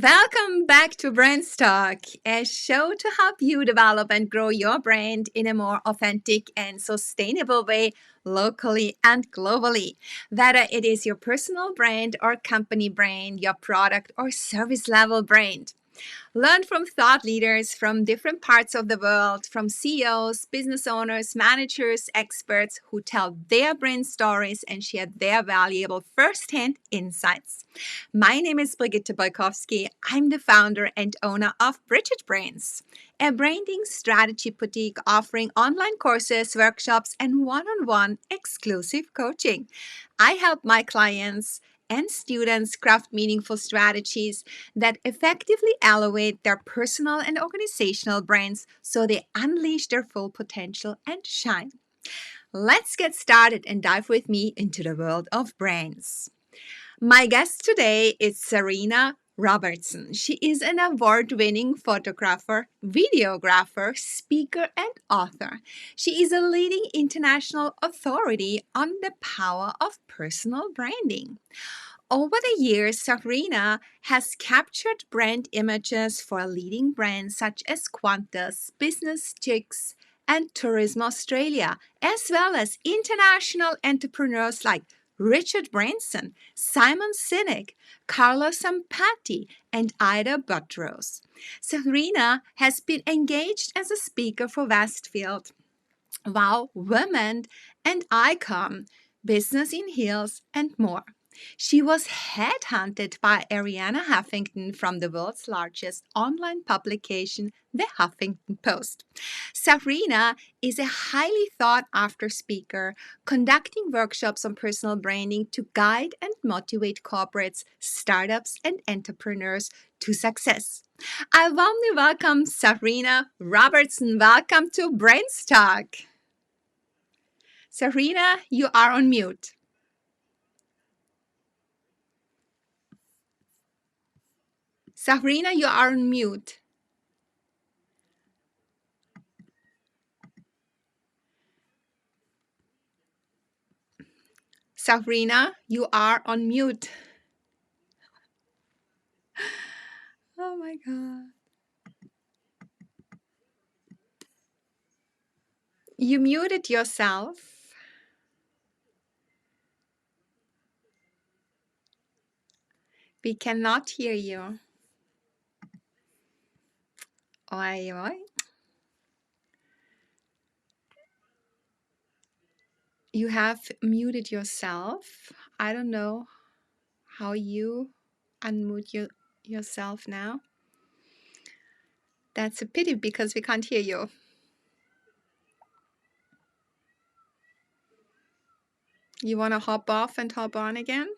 Welcome back to Brands Talk, a show to help you develop and grow your brand in a more authentic and sustainable way, locally and globally. Whether it is your personal brand or company brand, your product or service level brand. Learn from thought leaders from different parts of the world, from CEOs, business owners, managers, experts who tell their brand stories and share their valuable first-hand insights. My name is Brigitte Bojkowszky. I'm the founder and owner of BridgetBrands, a branding strategy boutique offering online courses, workshops, and one-on-one exclusive coaching. I help my clients and students craft meaningful strategies that effectively elevate their personal and organizational brands so they unleash their full potential and shine. Let's get started and dive with me into the world of brands. My guest today is Zahrina Robertson. She is an award winning photographer, videographer, speaker, and author. She is a leading international authority on the power of personal branding. Over the years, Zahrina has captured brand images for leading brands such as Qantas, Business Chicks, and Tourism Australia, as well as international entrepreneurs like Richard Branson, Simon Sinek, Carlos Sampati, and Ida Buttrose. Zahrina has been engaged as a speaker for Westfield, Wow Women, and Icon, Business in Heels, and more. She was headhunted by Arianna Huffington from the world's largest online publication, The Huffington Post. Zahrina is a highly sought after speaker, conducting workshops on personal branding to guide and motivate corporates, startups, and entrepreneurs to success. I warmly welcome Zahrina Robertson. Welcome to Brains Talk. Zahrina, you are on mute. Zahrina, you are on mute. Zahrina, you are on mute. Oh my God. You muted yourself. We cannot hear you. Oi, oi. You have muted yourself. I don't know how you unmute yourself now. That's a pity because we can't hear you. You want to hop off and hop on again?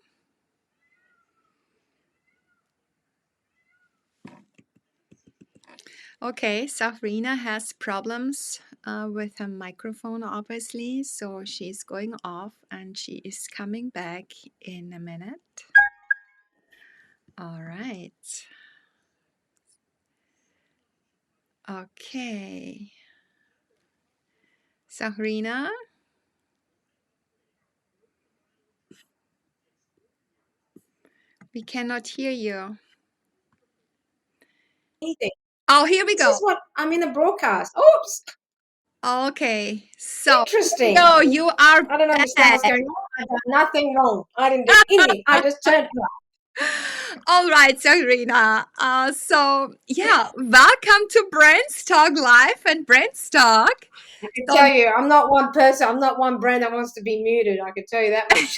Okay, Zahrina has problems with her microphone, obviously, so she's going off and she is coming back in a minute. All right. Okay. Zahrina? We cannot hear you. Anything. Oh, here we This go. is what I'm in the broadcast. Oops. Okay, so Interesting. no, you are I don't understand what's back. going on. I've done nothing wrong. I didn't do anything. I just turned it off. All right, Zahrina. Welcome to Brands Talk Live and Brands Talk. I can tell you, I'm not one person. I'm not one brand that wants to be muted. I can tell you that much.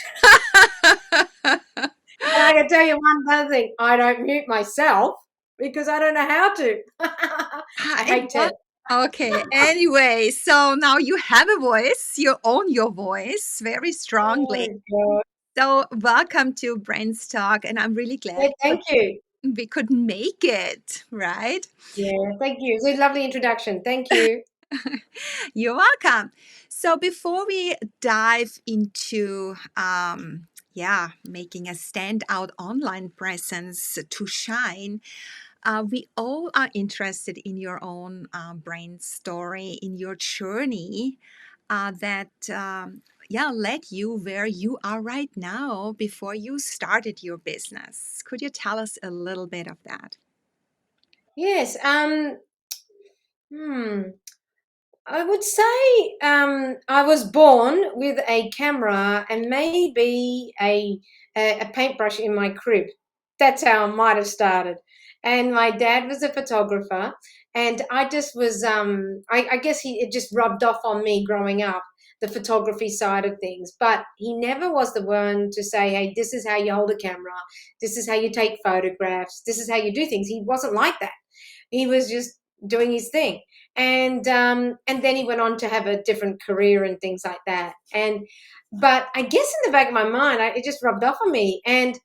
And I can tell you one other thing. I don't mute myself because I don't know how to. I hate to. Okay, anyway, so now you have a voice, you own your voice very strongly. Oh, God. So, welcome to Brands Talk, and I'm really glad Yeah, thank you. we could make it, right? Yeah, thank you. It's a lovely introduction. Thank you. You're welcome. So, before we dive into making a standout online presence to shine, we all are interested in your own brand story, in your journey that led you where you are right now before you started your business? Could you tell us a little bit of that? Yes. I would say I was born with a camera and maybe a paintbrush in my crib. That's how I might have started. And my dad was a photographer, and I just was I guess it just rubbed off on me growing up, the photography side of things. But he never was the one to say, "Hey, this is how you hold a camera. This is how you take photographs. This is how you do things." He wasn't like that. He was just doing his thing, and then he went on to have a different career and things like that. But I guess in the back of my mind, it just rubbed off on me, and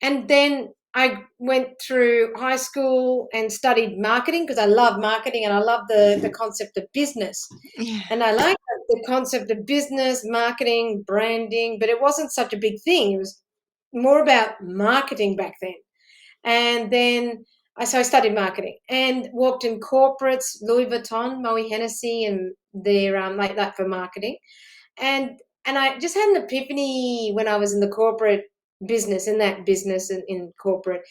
then I went through high school and studied marketing because I love marketing and I love the concept of business, Yeah. and I like the concept of business, marketing, branding, but it wasn't such a big thing. It was more about marketing back then. And then I studied marketing and worked in corporates, Louis Vuitton, Moe Hennessy, and they're like that for marketing. And I just had an epiphany when I was in the corporate business, in that business in corporate,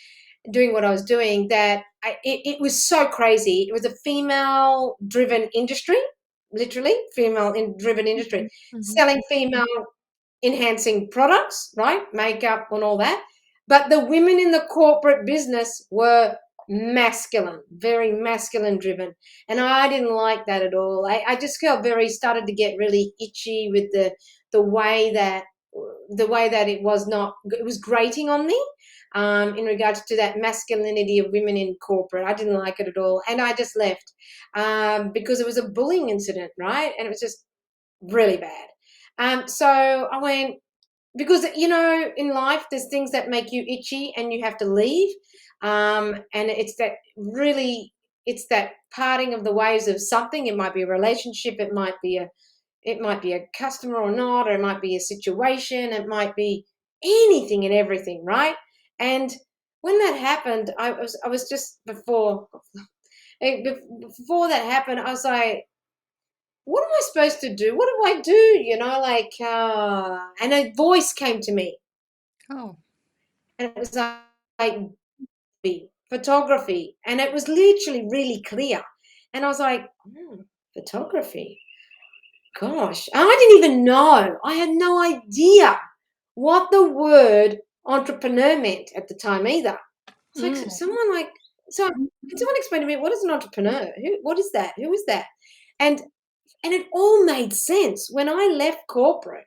doing what I was doing, that it was so crazy. It was a female driven industry, literally female driven industry, Mhm. selling female enhancing products, right? Makeup and all that. But the women in the corporate business were masculine, very masculine driven. And I didn't like that at all. I just felt started to get really itchy with the way that it was not, it was grating on me, in regards to that masculinity of women in corporate. I didn't like it at all. And I just left, because it was a bullying incident, right? And it was just really bad. So I went, because in life there's things that make you itchy and you have to leave, and it's that parting of the ways of something. It might be a relationship, it might be a customer or not, or it might be a situation, it might be anything and everything, right? And when that happened, I was just before that happened, I was like, what am I supposed to do? What do I do? And a voice came to me, Oh. and it was like photography, and it was literally really clear. And I was like, photography. Gosh, I didn't even know. I had no idea what the word entrepreneur meant at the time either. It's like Mm. someone like so. Can someone explain to me what is an entrepreneur? What is that? Who is that? And and it all made sense when I left corporate.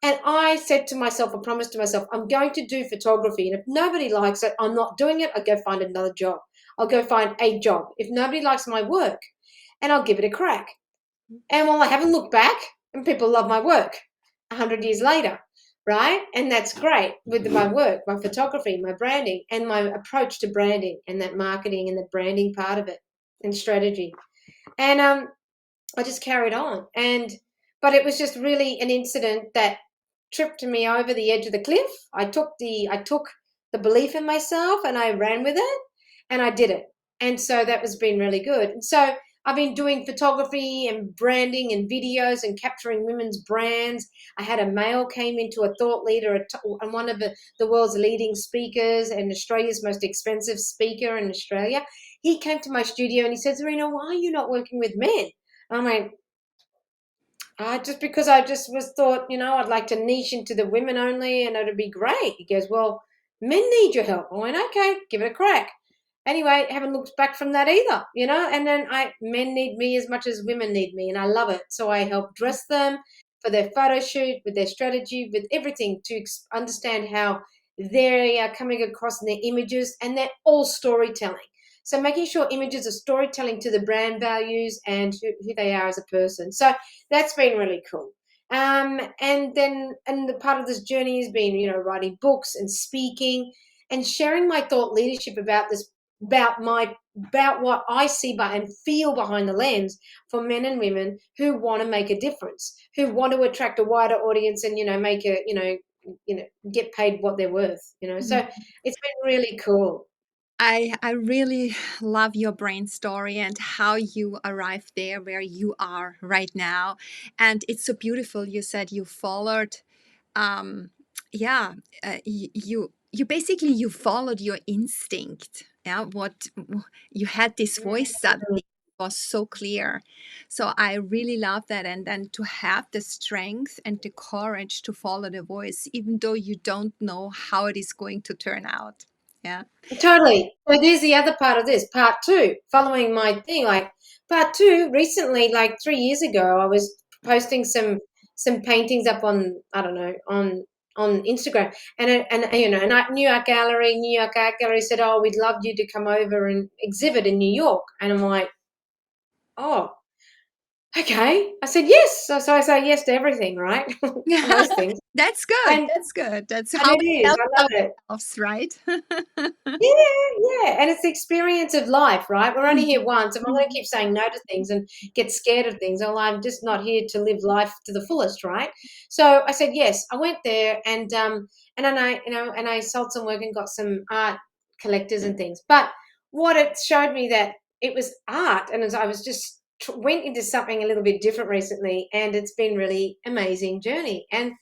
And I said to myself, I promised to myself, I'm going to do photography. And if nobody likes it, I'm not doing it. I'll go find another job. I'll go find a job. If nobody likes my work, and I'll give it a crack. And I haven't looked back, and people love my work 100 years later, right? And that's great with my work, my photography, my branding, and my approach to branding and that marketing and the branding part of it and strategy. And I just carried on. But it was just really an incident that tripped me over the edge of the cliff. I took the belief in myself and I ran with it, and I did it. And so that was been really good. And so I've been doing photography and branding and videos and capturing women's brands. I had a male came into a thought leader and one of the world's leading speakers and Australia's most expensive speaker in Australia. He came to my studio and he said, Zahrina, why are you not working with men? I went, just because I just was thought, I'd like to niche into the women only and it'd be great. He goes, well, men need your help. I went, okay, give it a crack. Anyway, haven't looked back from that either, and then men need me as much as women need me, and I love it. So I help dress them for their photo shoot, with their strategy, with everything to understand how they are coming across in their images, and they're all storytelling. So making sure images are storytelling to the brand values and who they are as a person. So that's been really cool. And the part of this journey has been, writing books and speaking and sharing my thought leadership about this, about what I see and feel behind the lens for men and women who want to make a difference, who want to attract a wider audience and make get paid what they're worth. So it's been really cool. I really love your brain story and how you arrived there where you are right now. And it's so beautiful. You said you followed, um, yeah, you basically you followed your instinct. Yeah, what you had this voice suddenly was so clear. So I really love that, and then to have the strength and the courage to follow the voice, even though you don't know how it is going to turn out. Yeah. Totally. So there's the other part of this, part two, following my thing. Like part two, recently, like 3 years ago, I was posting some paintings up on, I don't know, on Instagram, and you know, and New York Art Gallery said, "Oh, we'd love you to come over and exhibit in New York," and I'm like, "Oh, okay." I said yes, so I say yes to everything, right? Most things, That's good. and That's good. That's and how it we is. help I love it. ourselves, right? Yeah, yeah, and it's the experience of life, right? We're only here Mhm, once. If I'm going to mhm. keep saying no to things and get scared of things, well, I'm just not here to live life to the fullest, right? So I said yes. I went there, and then I, you know, and I sold some work and got some art collectors and things. But what it showed me that it was art, and as I was just went into something a little bit different recently, and it's been really amazing journey. And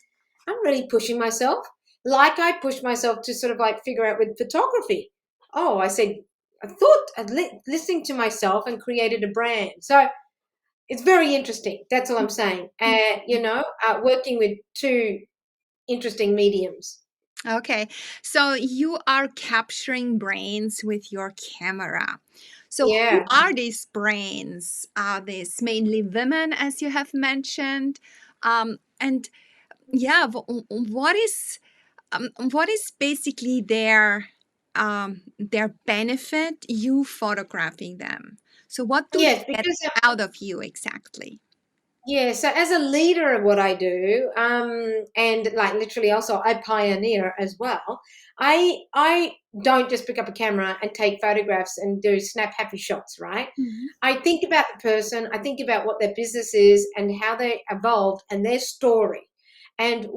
I'm really pushing myself, like I pushed myself to sort of like figure out with photography. Oh, I said, I thought, listening to myself and created a brand. So it's very interesting. That's all I'm saying. You know, working with two interesting mediums. Okay, so you are capturing brains with your camera. So who Yeah. are these brains? Are these mainly women, as you have mentioned? And yeah, what is basically their benefit you photographing them? So what do they Yes, get because out of you exactly? yeah, so as a leader of what I do, and like literally also I pioneer as well. I don't just pick up a camera and take photographs and do snap happy shots, right? Mhm. I think about the person, I think about what their business is and how they evolved and their story, and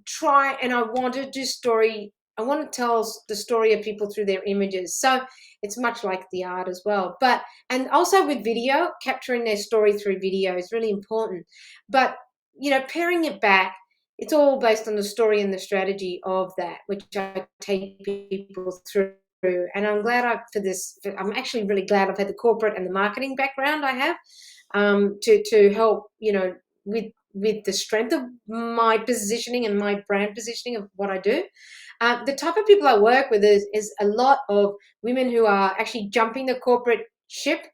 try. And I want to do story. I want to tell the story of people through their images. So it's much like the art as well, but and also with video, capturing their story through video is really important. But you know, pairing it back, it's all based on the story and the strategy of that, which I take people through. And I'm glad I'm actually really glad I've had the corporate and the marketing background I have, to help, you know, with the strength of my positioning and my brand positioning of what I do. The type of people I work with is a lot of women who are actually jumping the corporate ship,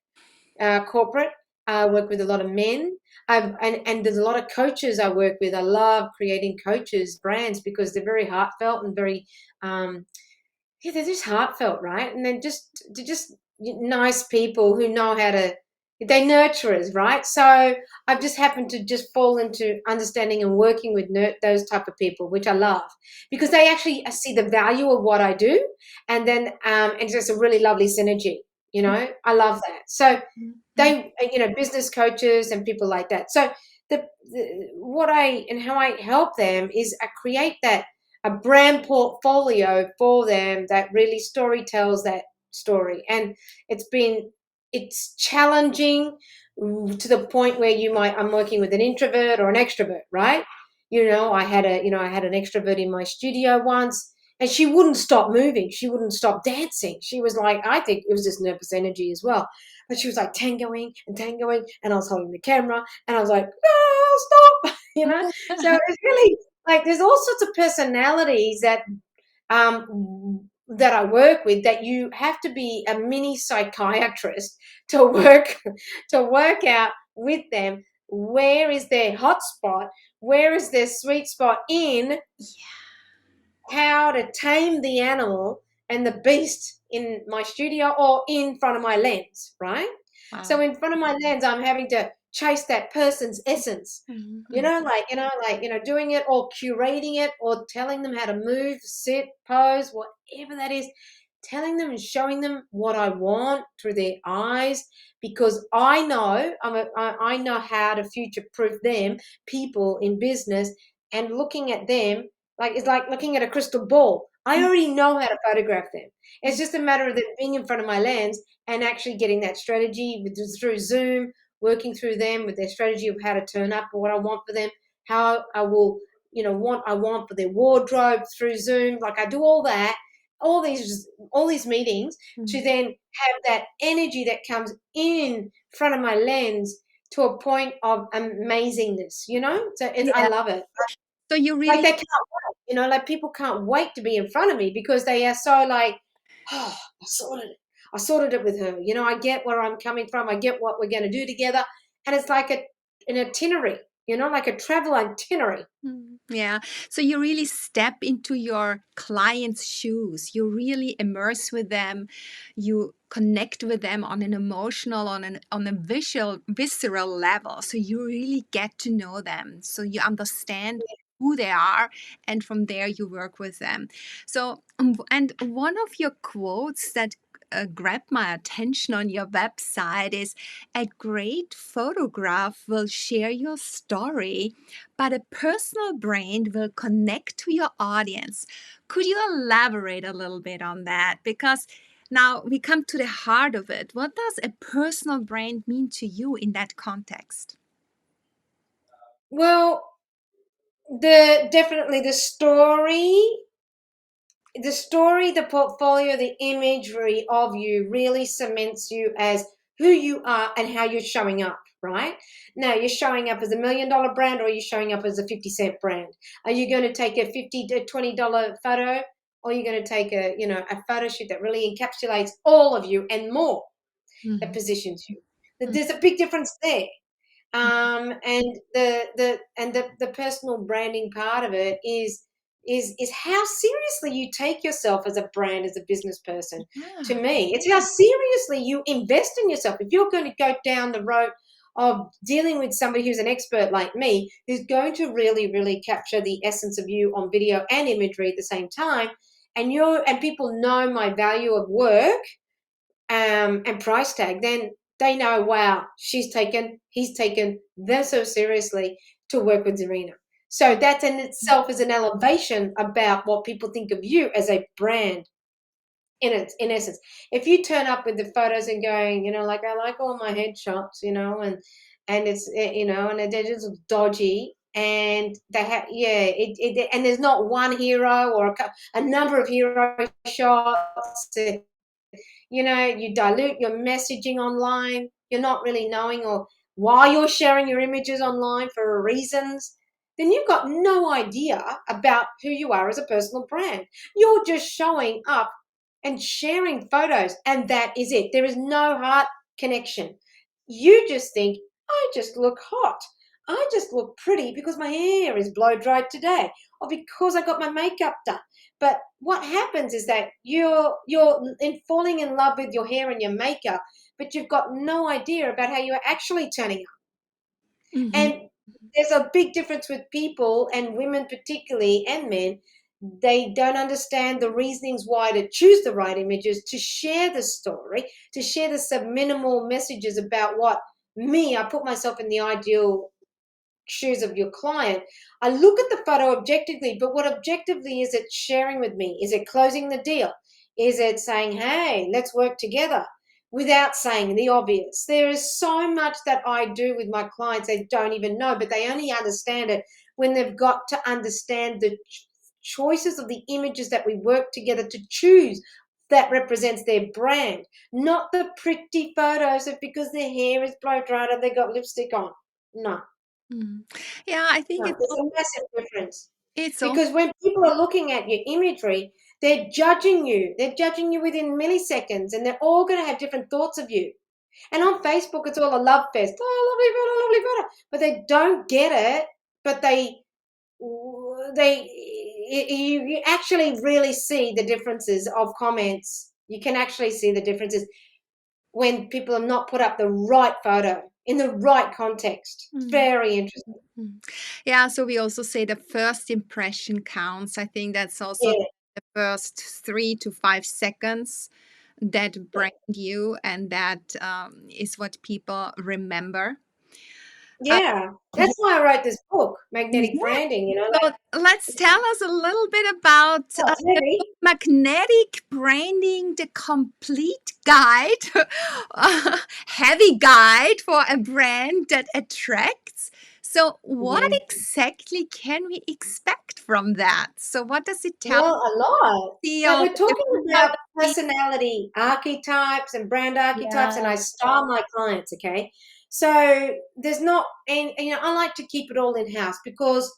corporate. I work with a lot of men. And there's a lot of coaches I work with. I love creating coaches brands because they're very heartfelt and very, yeah, they're just heartfelt, right? And they're just nice people who know how to. They nurturers, right? So I've just happened to just fall into understanding and working with those type of people, which I love because they actually see the value of what I do, and then it's just a really lovely synergy. You know, I love that. So Mhm. they, you know, business coaches and people like that. So what I and how I help them is I create that a brand portfolio for them that really story tells that story. And it's challenging, to the point where I'm working with an introvert or an extrovert, right? You know, I had an extrovert in my studio once, and she wouldn't stop moving, she wouldn't stop dancing. She was like, I think it was just nervous energy as well, but she was like tangoing, and I was holding the camera, and I was like, no, stop, you know. So it's really like there's all sorts of personalities that I work with, that you have to be a mini psychiatrist to work to work out with them where is their hot spot, where is their sweet spot in how to tame the animal and the beast in my studio or in front of my lens, right? So Wow. in front of my lens, I'm having to chase that person's essence, Mhm. doing it or curating it or telling them how to move, sit, pose, whatever that is, telling them and showing them what I want through their eyes, because I know I know how to future proof them, people in business, and looking at them like it's like looking at a crystal ball. I Mm. already know how to photograph them. It's just a matter of them being in front of my lens and actually getting that strategy through Zoom, working through them with their strategy of how to turn up or what I want for them, how I will, what I want for their wardrobe through Zoom. Like I do all that, all these meetings to Mm. then have that energy that comes in front of my lens to a point of amazingness, So I Yeah. love it. So you Like really, they can't wait, like people can't wait to be in front of me because they are so like, oh, I sorted it with her. I get where I'm coming from. I get what we're going to do together, and it's like an itinerary. Like a travel itinerary. yeah. So you really step into your client's shoes. You really immerse with them. You connect with them on an emotional, on a visceral level. So you really get to know them. So you understand who they are, and from there you work with them. So, and one of your quotes that grabbed my attention on your website is, "A great photograph will share your story, but a personal brand will connect to your audience." Could you elaborate a little bit on that? Because now we come to the heart of it. What does a personal brand mean to you in that context? Well, definitely the story, the portfolio, the imagery of you really cements you as who you are and how you're showing up, right? Now, you're showing up as $1 million brand, or are you showing up as a 50-cent brand? Are you going to take a $50 to $20 photo, or are you going to take a photo shoot that really encapsulates all of you and more, that Mhm. positions you? There's a big difference there. And the personal branding part of it is how seriously you take yourself as a brand, as a business person. To Yeah. me, it's how seriously you invest in yourself. If you're going to go down the road of dealing with somebody who's an expert like me, who's going to really, really capture the essence of you on video and imagery at the same time, and people know my value of work, and price tag, then they know, wow, he's taken them so seriously to work with Zahrina. So that in itself is an elevation about what people think of you as a brand. In essence, if you turn up with the photos and going, like, I like all my headshots, and it's and they're just dodgy, and they have, and there's not one hero or a number of hero shots. You dilute your messaging online. You're not really knowing or why you're sharing your images online for reasons. Then you've got no idea about who you are as a personal brand. You're just showing up and sharing photos, and that is it. There is no heart connection. You just think, I just look hot. I just look pretty because my hair is blow dried today, or because I got my makeup done. But what happens is that you're falling in love with your hair and your makeup, but you've got no idea about how you're actually turning up. Mhm. And there's a big difference with people, and women particularly, and men. They don't understand the reasonings why to choose the right images, to share the story, to share the subliminal messages about what I put myself in the ideal shoes of your client. I look at the photo objectively, but what objectively is it sharing with me? Is it closing the deal? Is it saying, hey, let's work together, without saying the obvious? There is so much that I do with my clients they don't even know, but they only understand it when they've got to understand the choices of the images that we work together to choose that represents their brand, not the pretty photos of because their hair is blow dried and they got lipstick on. No. Mm. Yeah, I think No, there's a massive difference. it's also. Because when people are looking at your imagery, they're judging you. They're judging you within milliseconds, and they're all going to have different thoughts of you. And on Facebook, it's all a love fest. Oh, lovely photo, lovely photo. But they don't get it. But you actually really see the differences of comments. You can actually see the differences when people have not put up the right photo in the right context. It's Mm. very interesting. Mm. Yeah, so we also say the first impression counts. I think that's also Yeah. the first 3 to 5 seconds that brand you, and that is what people remember. Uh, Yeah, that's why I wrote this book, Magnetic yeah. Branding, So let's tell us a little bit about oh, it's the heavy. magnetic branding, the complete guide, heavy guide for a brand that attracts. So, what Yeah. exactly can we expect from that? So, what does it tell Well, a lot. me Like on we're talking how about to be? personality archetypes and brand archetypes, and I Yeah. style my clients, okay? So there's not, and I like to keep it all in house because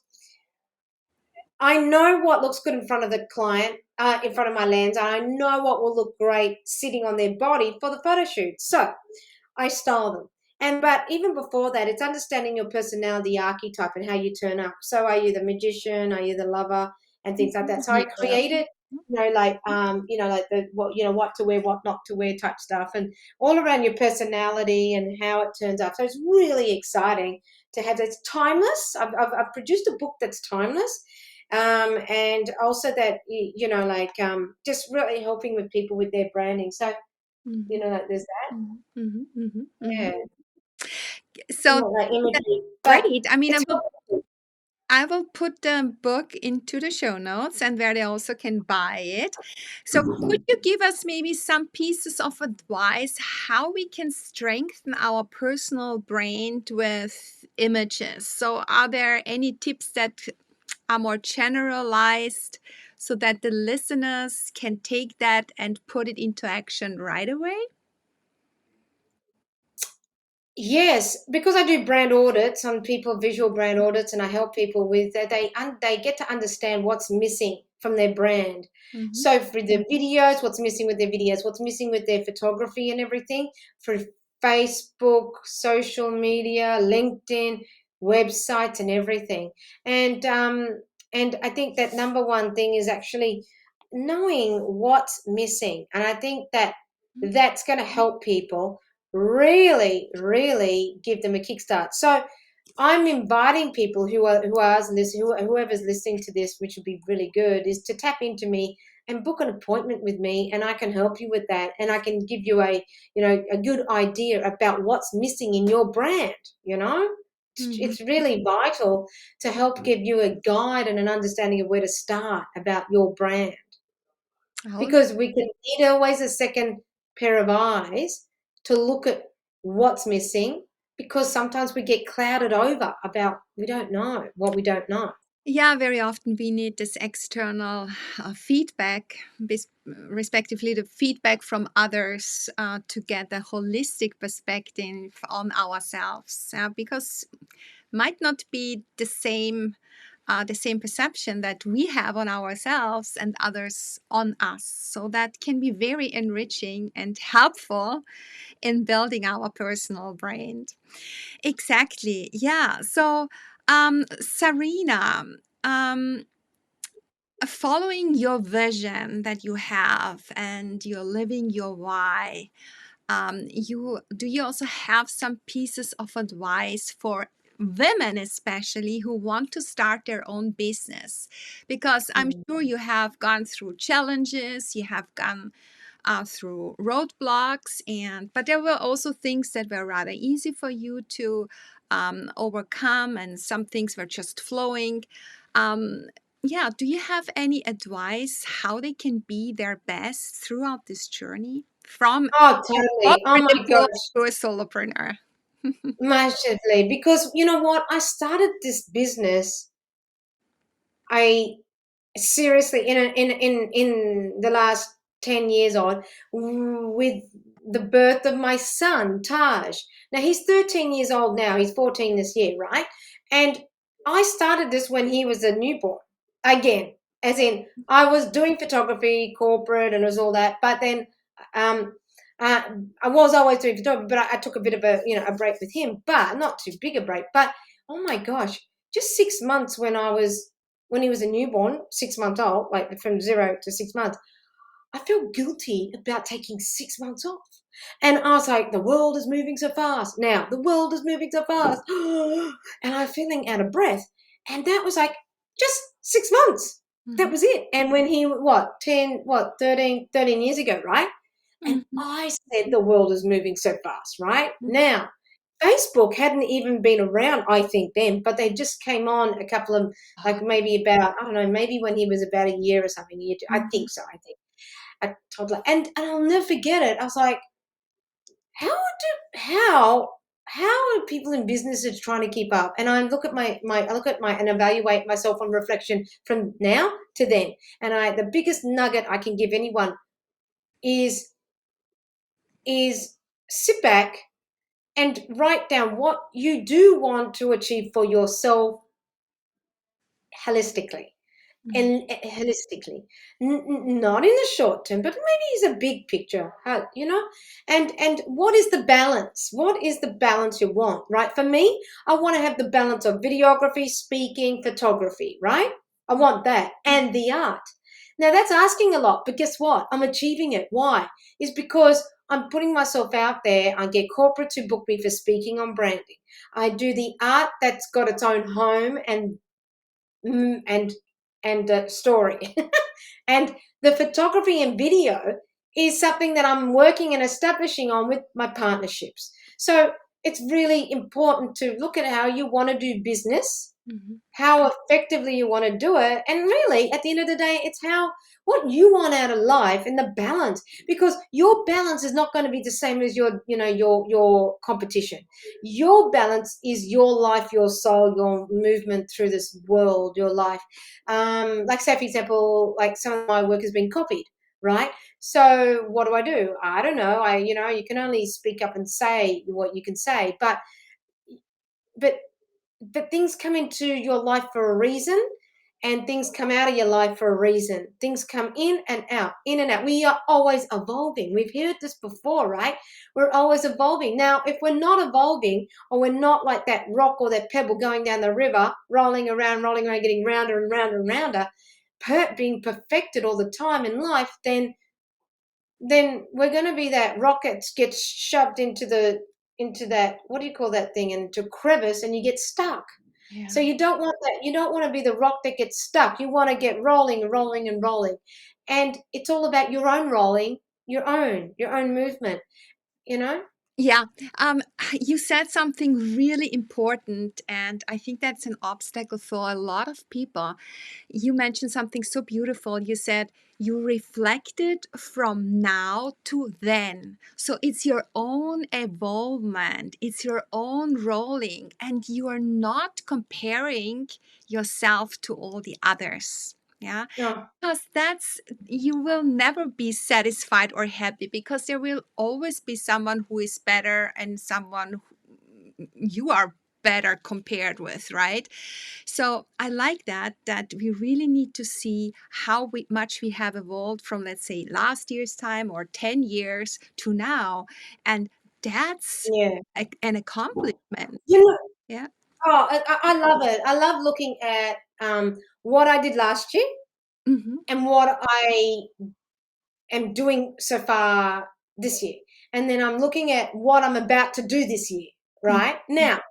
I know what looks good in front of the client, in front of my lens. I know what will look great sitting on their body for the photo shoot. So I style them. And but even before that, it's understanding your personality archetype and how you turn up. So are you the magician? Are you the lover? And things like that. So I Yeah. created, like the what to wear, what not to wear type stuff, and all around your personality and how it turns up. So it's really exciting to have. It's timeless. I've produced a book that's timeless, and also that just really helping with people with their branding. So Mhm, like there's that. mhm, mhm, mhm, mhm. Yeah. So Like that's imagery, but great. I mean, it's I will put the book into the show notes and where they also can buy it. So, could you give us maybe some pieces of advice how we can strengthen our personal brand with images? So, are there any tips that are more generalized so that the listeners can take that and put it into action right away? yes, because I do brand audits on people, visual brand audits, and I help people with that. They get to understand what's missing from their brand. Mhm, So for the videos, what's missing with their videos, what's missing with their photography and everything for Facebook, social media, LinkedIn, websites, and everything. And I think that number one thing is actually knowing what's missing, and I think that that's going to help people really, really give them a kickstart. So I'm inviting people whoever's listening to this, which would be really good, is to tap into me and book an appointment with me, and I can help you with that, and I can give you a good idea about what's missing in your brand. You know, mhm. it's really vital to help give you a guide and an understanding of where to start about your brand, Oh, because we can need always a second pair of eyes to look at what's missing, because sometimes we get clouded over about we don't know what we don't know. yeah, very often we need this external feedback, respectively, the feedback from others to get a holistic perspective on ourselves, because might not be the same perception that we have on ourselves and others on us. So that can be very enriching and helpful in building our personal brand. Exactly. Yeah. So, Sarina, um, following your vision that you have and you're living your why, you also have some pieces of advice for women especially who want to start their own business, because I'm Mm. sure you have gone through challenges, you have gone through roadblocks, and but there were also things that were rather easy for you to overcome, and some things were just flowing. Um, yeah, do you have any advice how they can be their best throughout this journey from Oh, a totally. Oh corporate my employee gosh. to a solopreneur? Massively. Because you know what? I started this business. I seriously in the last 10 years on, with the birth of my son Taj. Now he's 13 years old now, he's 14 this year, right? And I started this when he was a newborn, again, as in I was doing photography corporate and it was all that, but then um uh, I was always doing photography, but I took a bit of a break with him, but not too big a break. But oh my gosh, just 6 months when he was a newborn, 6 months old, like from 0 to 6 months, I felt guilty about taking 6 months off. And I was like, the world is moving so fast. Now, the world is moving so fast. And I'm feeling out of breath. And that was like just 6 months. That Mhm, was it. And when he, 10, 13 years ago, right? And mhm, I said the world is moving so fast, right? mhm, Now, Facebook hadn't even been around, I think, then, but they just came on a couple of, like, maybe about, I don't know, maybe when he was about a year or something. I Mhm. think so. I think a toddler, and I'll never forget it. I was like, how how are people in businesses trying to keep up? And I look at I look at my and evaluate myself on reflection from now to then. And the biggest nugget I can give anyone is is sit back and write down what you do want to achieve for yourself holistically. Mhm. And holistically, not in the short term, but maybe it's a big picture, and what is the balance? What is the balance you want? Right, for me, I want to have the balance of videography, speaking, photography. Right, I want that, and the art. Now that's asking a lot, but guess what? I'm achieving it. Why? Is because I'm putting myself out there. I get corporate to book me for speaking on branding. I do the art that's got its own home mm, and story. And the photography and video is something that I'm working and establishing on with my partnerships. So it's really important to look at how you want to do business, Mhm. how effectively you want to do it, and really at the end of the day, it's how what you want out of life and the balance, because your balance is not going to be the same as your competition. Your balance is your life, your soul, your movement through this world, your life. Like, say for example, like some of my work has been copied, right? So what do? I don't know. You can only speak up and say what you can say, but things come into your life for a reason, and things come out of your life for a reason. Things come in and out, in and out. We are always evolving. We've heard this before, right? We're always evolving. Now, if we're not evolving, or we're not like that rock or that pebble going down the river, rolling around, getting rounder and rounder and rounder, being perfected all the time in life, then we're going to be that rocket gets shoved into that, what do you call that thing, into crevice, and you get stuck. Yeah. So you don't want that. You don't want to be the rock that gets stuck. You want to get rolling and rolling and rolling. And it's all about your own rolling, your own movement, you know? Yeah, um, you said something really important, and I think that's an obstacle for a lot of people. You mentioned something so beautiful. You said you reflected from now to then. So it's your own evolvement, it's your own rolling, and you are not comparing yourself to all the others. Yeah, Yeah. because that's, you will never be satisfied or happy, because there will always be someone who is better and someone who you are better compared with, right? So I like that we really need to see how much we have evolved from, let's say, last year's time or 10 years to now. And that's Yeah. an accomplishment. You know, Yeah. I love it. I love looking at what I did last year Hmm. and what I am doing so far this year. And then I'm looking at what I'm about to do this year, right? Now,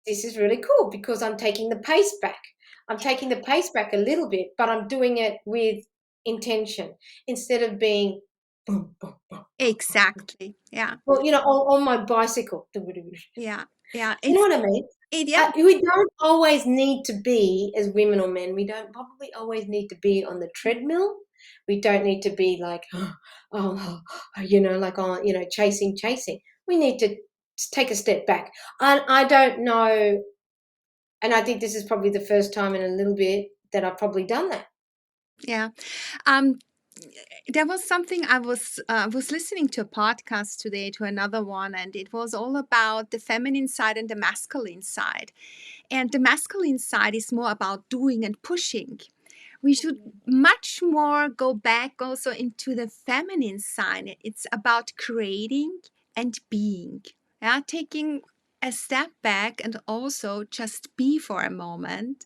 this is really cool because I'm taking the pace back. I'm taking the pace back a little bit, but I'm doing it with intention instead of being boom, boom, boom, boom, boom, boom. Exactly. Yeah. Well, on my bicycle. Yeah. Yeah. You know It's what I mean? yeah. We don't always need to be, as women or men, we don't probably always need to be on the treadmill. We don't need to be like, like on, chasing. We need to take a step back. I don't know. And I think this is probably the first time in a little bit that I've probably done that. Yeah. Um, there was something I was listening to a podcast today, to another one, and it was all about the feminine side and the masculine side. And the masculine side is more about doing and pushing. We should much more go back also into the feminine side. It's about creating and being. Yeah, taking a step back and also just be for a moment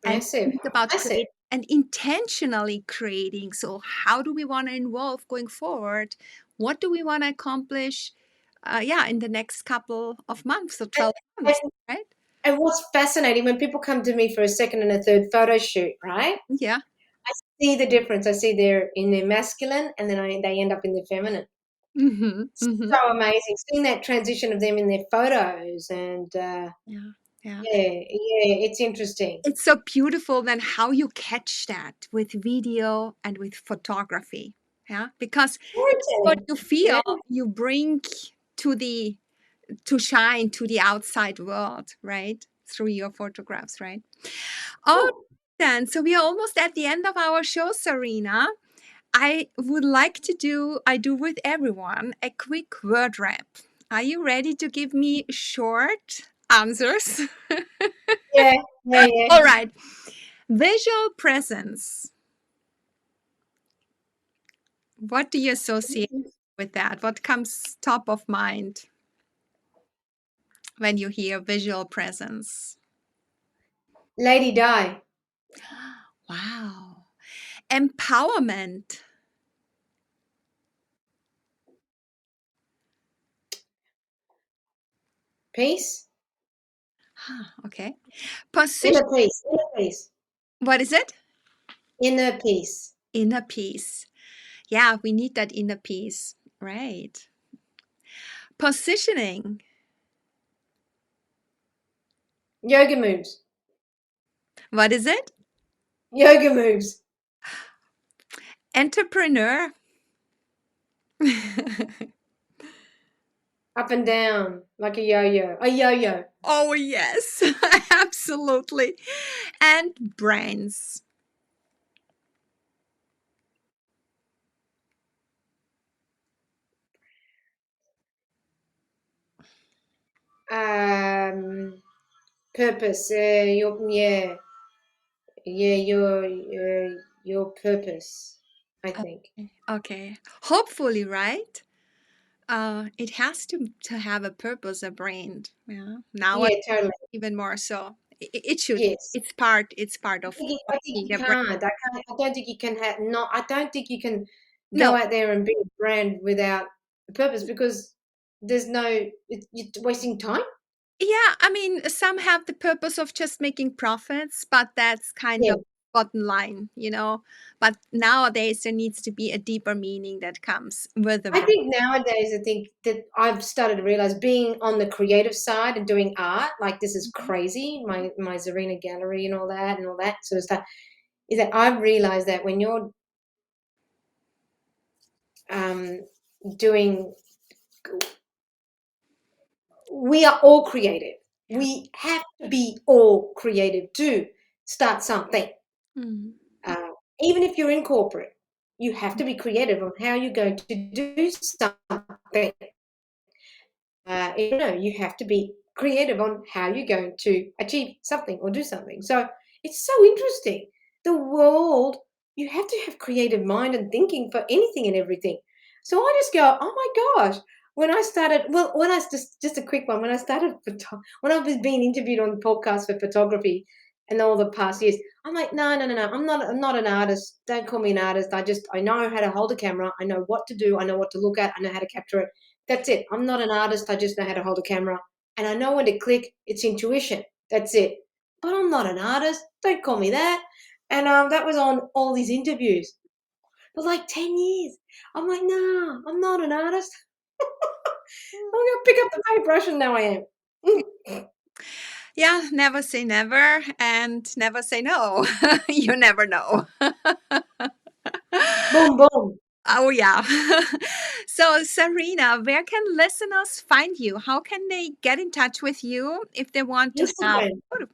and Massive, think about massive. create and intentionally creating. So how do we want to involve going forward? What do we want to accomplish? Yeah, in the next couple of months or And, 12 months, and, right? and what's fascinating, when people come to me for a second and a third photo shoot, right? Yeah. I see the difference. I see they're in their masculine, and then they end up in their feminine. Mhm, mhm. So amazing seeing that transition of them in their photos and, Yeah, yeah. it's interesting. It's so beautiful then how you catch that with video and with photography. Yeah, because what Storytelling. you Yeah. feel, you bring to the to shine to the outside world, right? Through your photographs, right? Oh, Cool. then, so we are almost at the end of our show, Zahrina. I would like to I do with everyone, a quick word wrap. Are you ready to give me short answers? Yeah, yeah, yeah. All right. Visual presence. What do you associate with that? What comes top of mind when you hear visual presence? Lady Di. Wow. Empowerment. Peace. Okay. Position. Inner peace. Inner peace. What is it? Inner peace. Inner peace. Yeah, we need that inner peace. Right. Positioning. Yoga moves. What is it? Yoga moves. Entrepreneur. Up and down like a yo-yo. A yo-yo. Oh, yes, absolutely. And brands. Um, purpose. Your purpose. I think. Okay. Hopefully, right? It has to have a purpose, a brand. Yeah. Now Yeah, totally. even more so. It should. Yes. It's part of I think being you a brand. can't. I don't think you can have not. I don't think you can No. go out there and be a brand without a purpose because there's no. You're wasting time. Yeah, I mean, some have the purpose of just making profits, but that's kind Yeah. of bottom line. But nowadays, there needs to be a deeper meaning that comes with the I brand. think nowadays, I think that I've started to realize being on the creative side and doing art, like this is Mhm. crazy. My Zahrina gallery and all that sort of stuff. Is that I've realized that when you're um, doing, we are all creative. Yeah. We have to be all creative to start something. Mhm. Uh, Even if you're in corporate, you have to be creative on how you're going to do something. You have to be creative on how you're going to achieve something or do something. So it's so interesting. The world, you have to have creative mind and thinking for anything and everything. So I just go, oh my gosh. When I started, well, when I just a quick one, when I started, when I was being interviewed on podcasts for photography and all the past years, I'm like, no, no, no, no. I'm not an artist. Don't call me an artist. I know how to hold a camera. I know what to do. I know what to look at. I know how to capture it. That's it. I'm not an artist. I just know how to hold a camera. And I know when to click. It's intuition. That's it. But I'm not an artist. Don't call me that. And that was on all these interviews for like 10 years. I'm like, no, I'm not an artist. I'm going to pick up the paintbrush and now I am. Yeah, never say never and never say no. You never know. Boom, boom. Oh, yeah. So, Sarina, where can listeners find you? How can they get in touch with you if they want to have Instagram. photo?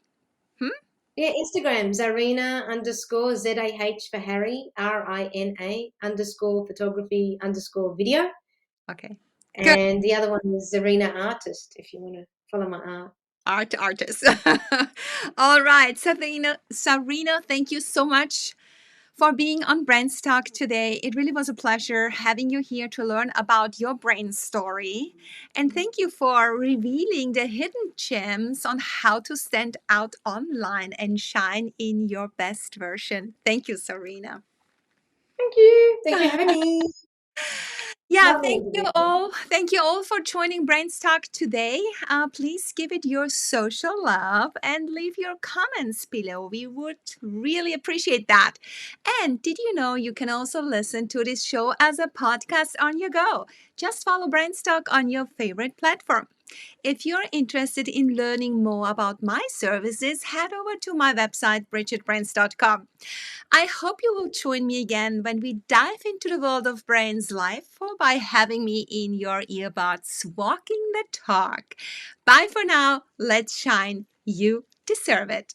Hmm? Yeah, Instagram. Zarina underscore ZAH for Harry, RINA underscore photography underscore video. Okay. Good. And the other one is Zahrina Artist, if you want to follow my art. Artist. All right. Sarina, thank you so much for being on Brand's Talk today. It really was a pleasure having you here to learn about your brain story. And thank you for revealing the hidden gems on how to stand out online and shine in your best version. Thank you, Sarina. Thank you. Thank you for having me. Yeah, Yeah, Lovely thank you interview. all. Thank you all for joining Brains Talk today. Please give it your social love and leave your comments below. We would really appreciate that. And did you know you can also listen to this show as a podcast on your go? Just follow Brains Talk on your favorite platform. If you're interested in learning more about my services, head over to my website, BridgetBrands.com. I hope you will join me again when we dive into the world of brains life or by having me in your earbuds walking the talk. Bye for now. Let's shine. You deserve it.